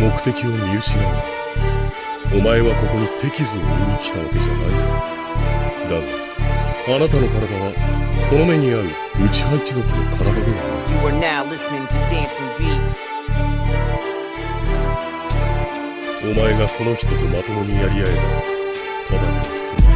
目的を見失う。お前はここに手傷を売りに来たわけじゃないだろう。だがあなたの体はその目に合う内派一族の体ではない。 You are now listening to Dancing Beats. お前がその人とまともにやり合えばただで済む。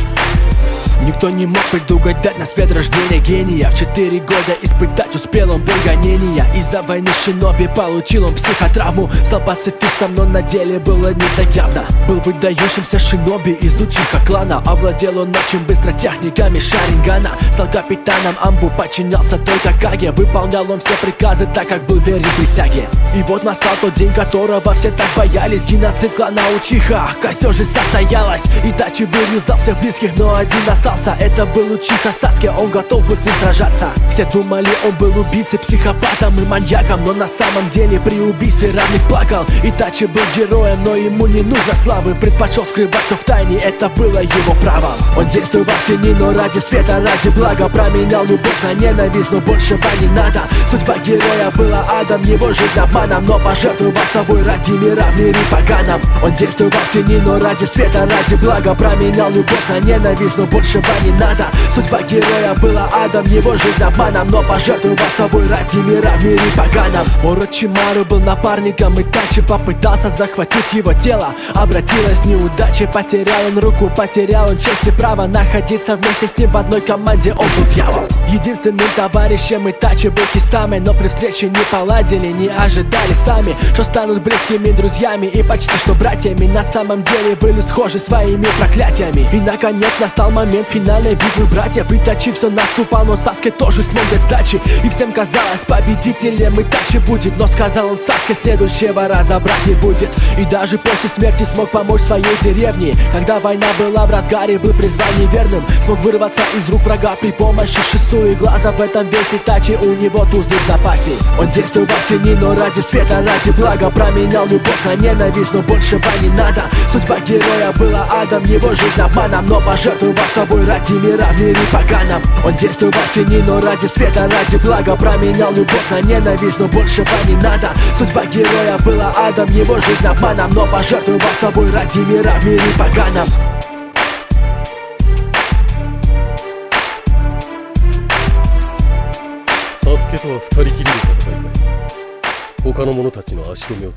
Никто не мог предугадать на свет рождения гения. В 4 года испытать успел он боль гонения. Из-за войны Шиноби получил он психотравму. Стал пацифистом, но на деле было не так явно. Был выдающимся шиноби из Учиха клана. Овладел он очень быстро техниками шарингана. Стал капитаном Амбу, подчинялся только Каге. Выполнял он все приказы, так как был верен присяге. И вот настал тот день, которого все так боялись. Геноцид клана Учиха, все же состоялось. Итачи вырезал всех близких, но один остался. Это был Учиха Саске, он готов был с ним сражаться. Все думали, он был убийцей, психопатом и маньяком, но на самом деле при убийстве равных плакал. Итачи был героем, но ему не нужно славы. Предпочел скрываться в тайне, это было его правом. Он действовал в тени, но ради света, ради блага. Променял любовь на ненависть, но большего не надо. Судьба героя была адом, его жизнь обманом, но пожертвовал собой ради мира в мире поганом. Он действовал в тени, но ради света, ради блага. Променял любовь на ненависть, но больше не надо. Судьба героя была адом, его жизнь обманом, но пожертвовал собой ради мира в мире поганом. Орочимару был напарником Итачи, попытался захватить его тело. Обратилась неудача, потерял он руку, потерял он честь и право находиться вместе с ним в одной команде. Он был дьявол. Единственным товарищем Итачи был Кисаме, но при встрече не поладили, не ожидали сами, что станут близкими друзьями и почти что братьями. На самом деле были схожи своими проклятиями. И наконец настал момент финальной битвы братьев. Итачи все наступал, но Саске тоже смог дать сдачи. И всем казалось, победителем Итачи будет. Но сказал он Саске, следующего раза брать не будет. И даже после смерти смог помочь своей деревне. Когда война была в разгаре, был призван неверным. Смог вырваться из рук врага при помощи Шису и глаза. В этом весь Итачи, у него тузы в запасе. Он действовал в тени, но ради света, ради блага. Променял любовь на ненависть, но большего не надо. Судьба героя была адом, его жизнь обманом, но пожертвовал собой ради мира в мире поганом. Он действовал в тени, но ради света, ради блага. Променял любовь на ненависть, но большего не надо. Судьба героя была адом, его жизнь обманом, но пожертвовал собой ради мира в мире поганом. サスケとは二人きりで戦いたい。他の者たちの足止めを